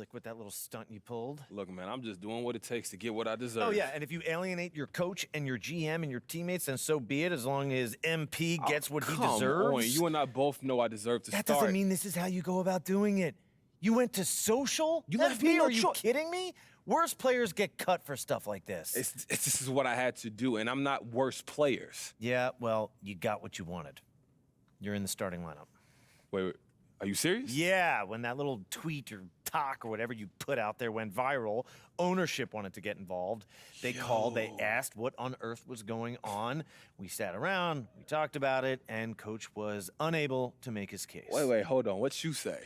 slick with that little stunt you pulled. Look, man, I'm just doing what it takes to get what I deserve. Oh, yeah, and if you alienate your coach and your GM and your teammates, then so be it, as long as MP gets what he deserves. Come on, you and I both know I deserve to start. That doesn't mean this is how you go about doing it. You went to social? You left me no Are you kidding me? Worst players get cut for stuff like this. This is what I had to do, and I'm not worse players. Yeah, well, you got what you wanted. You're in the starting lineup. Wait, are you serious? Yeah, when that little tweet or talk or whatever you put out there went viral, ownership wanted to get involved. They called, they asked what on earth was going on. We sat around, we talked about it, and Coach was unable to make his case. Wait, hold on. What'd you say?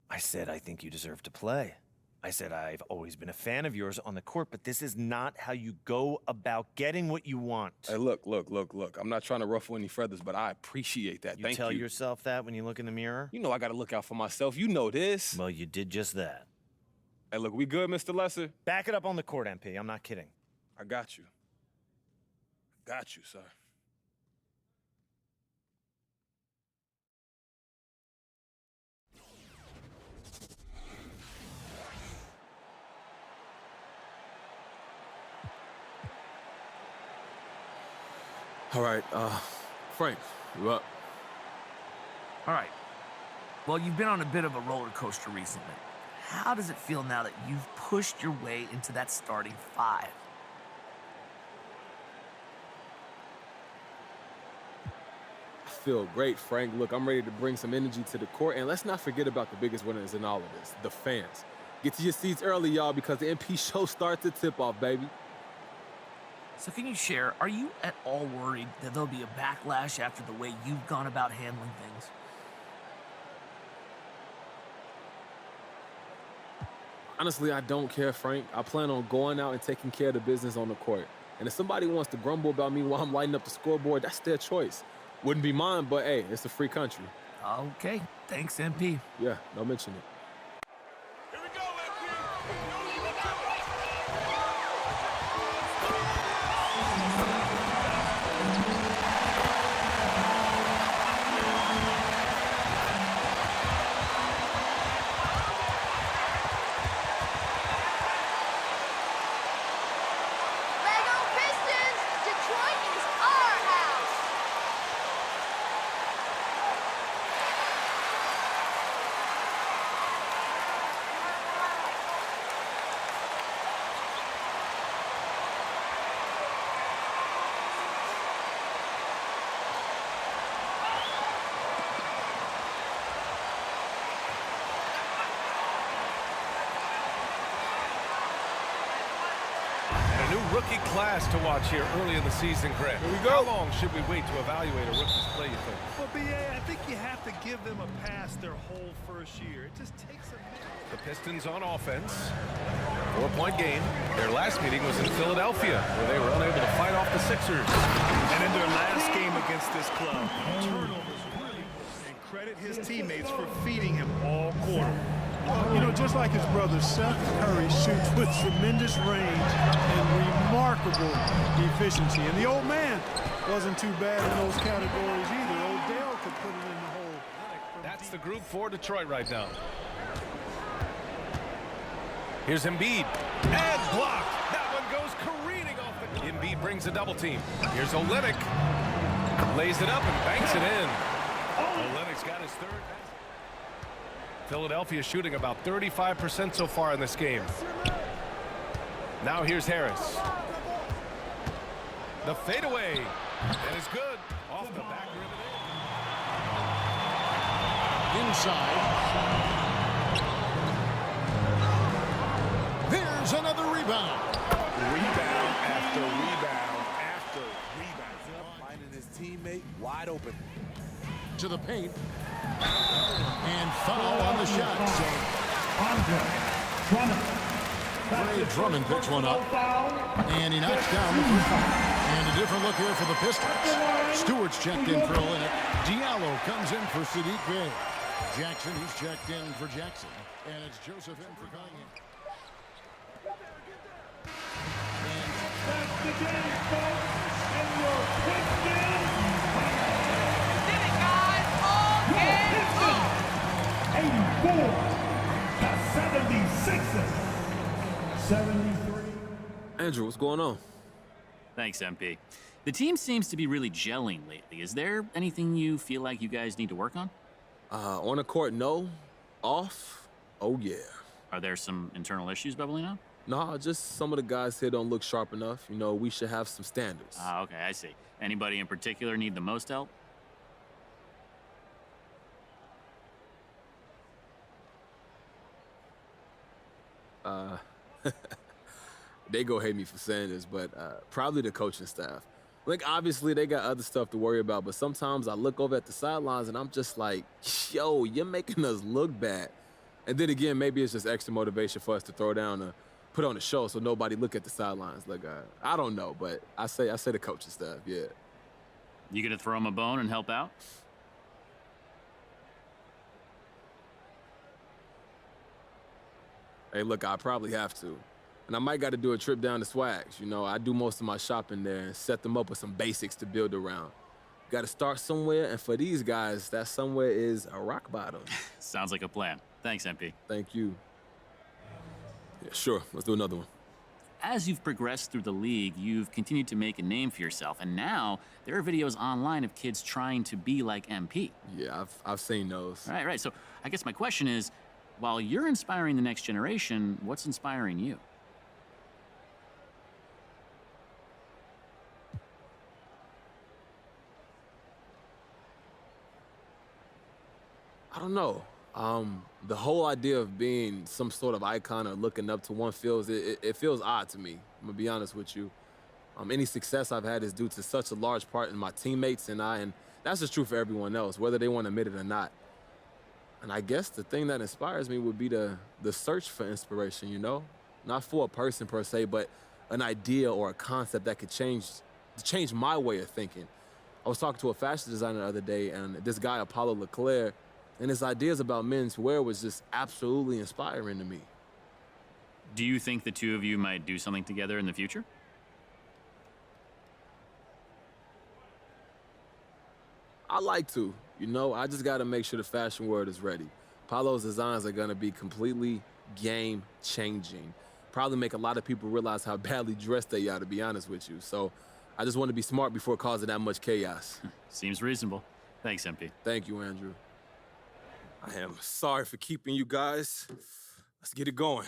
I said, I think you deserve to play. I said, I've always been a fan of yours on the court, but this is not how you go about getting what you want. Hey, look. I'm not trying to ruffle any feathers, but I appreciate that. Thank you. You tell yourself that when you look in the mirror? You know I got to look out for myself. You know this. Well, you did just that. Hey, look, we good, Mr. Lesser? Back it up on the court, MP. I'm not kidding. I got you. Got you, sir. All right, Frank, you up? All right. Well, you've been on a bit of a roller coaster recently. How does it feel now that you've pushed your way into that starting five? I feel great, Frank. Look, I'm ready to bring some energy to the court, and let's not forget about the biggest winners in all of this, the fans. Get to your seats early, y'all, because the MP show starts at tip-off, baby. So can you share, are you at all worried that there'll be a backlash after the way you've gone about handling things? Honestly, I don't care, Frank. I plan on going out and taking care of the business on the court. And if somebody wants to grumble about me while I'm lighting up the scoreboard, that's their choice. Wouldn't be mine, but hey, it's a free country. Okay, thanks, MP. Yeah, don't mention it. Rookie class to watch here early in the season, Greg. Here we go. How long should we wait to evaluate a rookie's play, you think? Well, B.A., I think you have to give them a pass their whole first year. It just takes a minute. The Pistons on offense. 4-point game. Their last meeting was in Philadelphia, where they were unable to fight off the Sixers. And in their last game against this club, turnovers really important. And credit his teammates for feeding him all quarter. You know, just like his brother, Seth Curry shoots with tremendous range and remarkable efficiency. And the old man wasn't too bad in those categories either. Odell could put it in the hole. That's the group for Detroit right now. Here's Embiid. And blocked. That one goes careening off the... Embiid brings a double team. Here's Olynyk. Lays it up and banks it in. Olynyk's got his third. Philadelphia shooting about 35% so far in this game. Now here's Harris. The fadeaway. And it's good. Off the back rim. Inside. There's another rebound. Rebound after rebound after rebound. Finding his teammate wide open. To the paint. And foul on the shot. Ray Drummond picks one up. And he knocks down the first one. And a different look here for the Pistons. Stewart's checked in for Olynyk. Diallo comes in for Sadiq Bey. Jackson is checked in for Jackson. And it's Joseph in for Cunningham. That's the game, folks. And your Pistons. Did it, guys. All game. 84 to 76. Sixers, 73. Andrew, what's going on? Thanks, MP. The team seems to be really gelling lately. Is there anything you feel like you guys need to work on? On the court, no. Off, oh yeah. Are there some internal issues bubbling up? Nah, just some of the guys here don't look sharp enough. You know, we should have some standards. Ah, okay, I see. Anybody in particular need the most help? They go hate me for saying this, but probably the coaching staff. Like, obviously, they got other stuff to worry about, but sometimes I look over at the sidelines and I'm just like, yo, you're making us look bad. And then again, maybe it's just extra motivation for us to throw down or put on a show so nobody look at the sidelines. Like, I don't know, but I say the coaching staff, yeah. You gonna throw them a bone and help out? Hey, look, I probably have to. And I might got to do a trip down to Swags. You know, I do most of my shopping there and set them up with some basics to build around. Got to start somewhere, and for these guys, that somewhere is a rock bottom. Sounds like a plan. Thanks, MP. Thank you. Yeah, sure. Let's do another one. As you've progressed through the league, you've continued to make a name for yourself, and now there are videos online of kids trying to be like MP. Yeah, I've seen those. Right. So I guess my question is, while you're inspiring the next generation, what's inspiring you? I don't know. The whole idea of being some sort of icon or looking up to one it feels odd to me. I'm gonna be honest with you. Any success I've had is due to such a large part in my teammates and I, and that's just true for everyone else, whether they want to admit it or not. And I guess the thing that inspires me would be the search for inspiration, you know? Not for a person per se, but an idea or a concept that could change my way of thinking. I was talking to a fashion designer the other day, and this guy, Apollo Leclerc, and his ideas about men's wear was just absolutely inspiring to me. Do you think the two of you might do something together in the future? I like to, you know, I just got to make sure the fashion world is ready. Apollo's designs are going to be completely game-changing. Probably make a lot of people realize how badly dressed they are, to be honest with you. So I just want to be smart before causing that much chaos. Seems reasonable. Thanks, MP. Thank you, Andrew. I am sorry for keeping you guys. Let's get it going.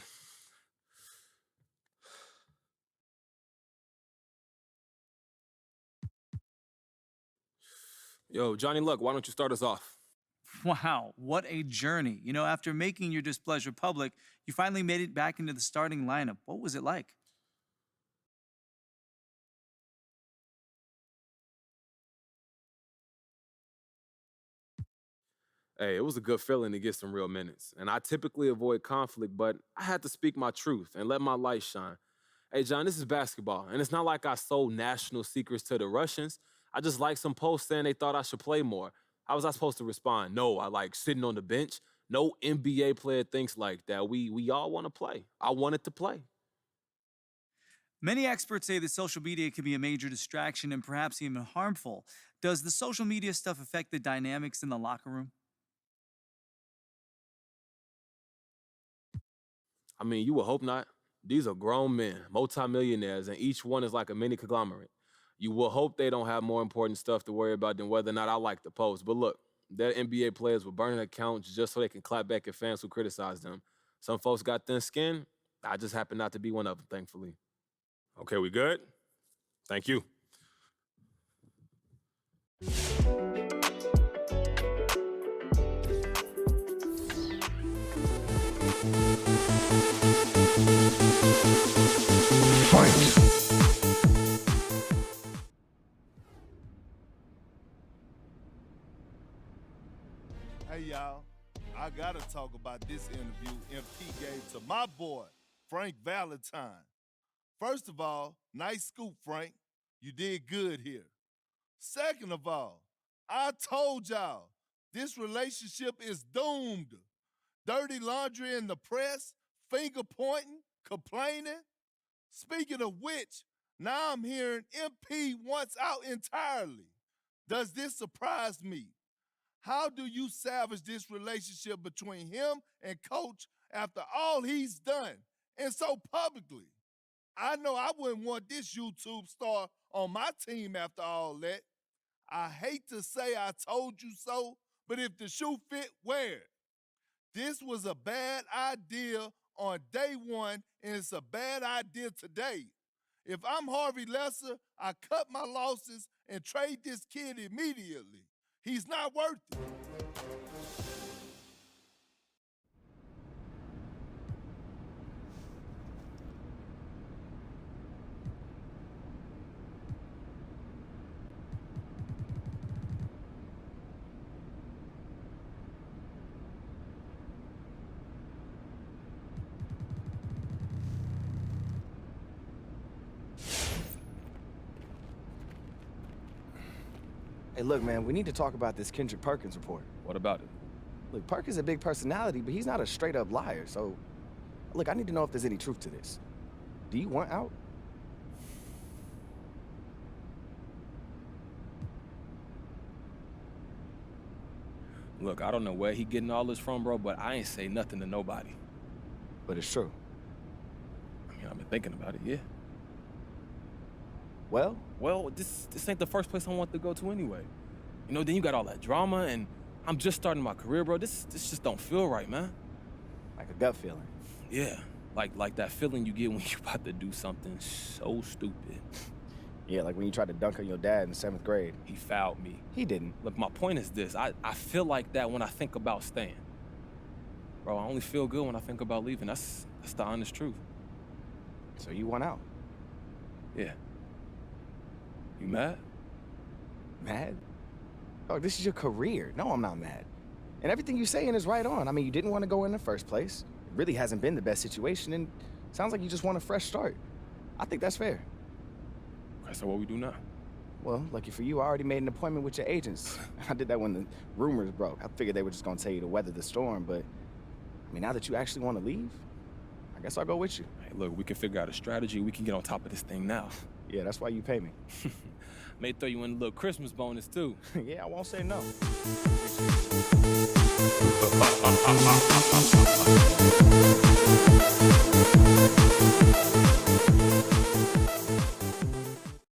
Yo, Johnny Luck, why don't you start us off? Wow, what a journey. You know, after making your displeasure public, you finally made it back into the starting lineup. What was it like? Hey, it was a good feeling to get some real minutes. And I typically avoid conflict, but I had to speak my truth and let my light shine. Hey, John, this is basketball, and it's not like I sold national secrets to the Russians. I just liked some posts saying they thought I should play more. How was I supposed to respond? No, I like sitting on the bench. No NBA player thinks like that. We all want to play. I wanted to play. Many experts say that social media can be a major distraction and perhaps even harmful. Does the social media stuff affect the dynamics in the locker room? I mean, you would hope not. These are grown men, multimillionaires, and each one is like a mini conglomerate. You will hope they don't have more important stuff to worry about than whether or not I like the post. But look, their NBA players were burning accounts just so they can clap back at fans who criticize them. Some folks got thin skin. I just happen not to be one of them, thankfully. Okay, we good? Thank you. Hey, y'all, I gotta talk about this interview MP gave to my boy, Frank Valentine. First of all, nice scoop, Frank. You did good here. Second of all, I told y'all, this relationship is doomed. Dirty laundry in the press, finger pointing, complaining. Speaking of which, now I'm hearing MP wants out entirely. Does this surprise me? How do you salvage this relationship between him and coach after all he's done, and so publicly? I know I wouldn't want this YouTube star on my team after all that. I hate to say I told you so, but if the shoe fit, wear it. This was a bad idea on day one, and it's a bad idea today. If I'm Harvey Lesser, I cut my losses and trade this kid immediately. He's not worth it. Hey, look, man, we need to talk about this Kendrick Perkins report. What about it? Look, Perkins is a big personality, but he's not a straight-up liar, so... Look, I need to know if there's any truth to this. Do you want out? Look, I don't know where he getting all this from, bro, but I ain't say nothing to nobody. But it's true. I mean, I've been thinking about it, yeah. Well, this ain't the first place I want to go to anyway. You know, then you got all that drama, and I'm just starting my career, bro. This just don't feel right, man. like a gut feeling. Yeah, like that feeling you get when you're about to do something so stupid. Yeah, like when you tried to dunk on your dad in 7th grade. He fouled me. He didn't. Look, my point is this. I feel like that when I think about staying. Bro, I only feel good when I think about leaving. That's the honest truth. So you want out? Yeah. You mad? Mad? Oh, this is your career. No, I'm not mad. And everything you're saying is right on. I mean, you didn't want to go in the first place. It really hasn't been the best situation, and it sounds like you just want a fresh start. I think that's fair. Okay, so what we do now? Well, lucky for you, I already made an appointment with your agents. I did that when the rumors broke. I figured they were just gonna tell you to weather the storm, but I mean, now that you actually want to leave, I guess I'll go with you. Hey, look, we can figure out a strategy. We can get on top of this thing now. Yeah, that's why you pay me. May throw you in a little Christmas bonus, too. Yeah, I won't say no.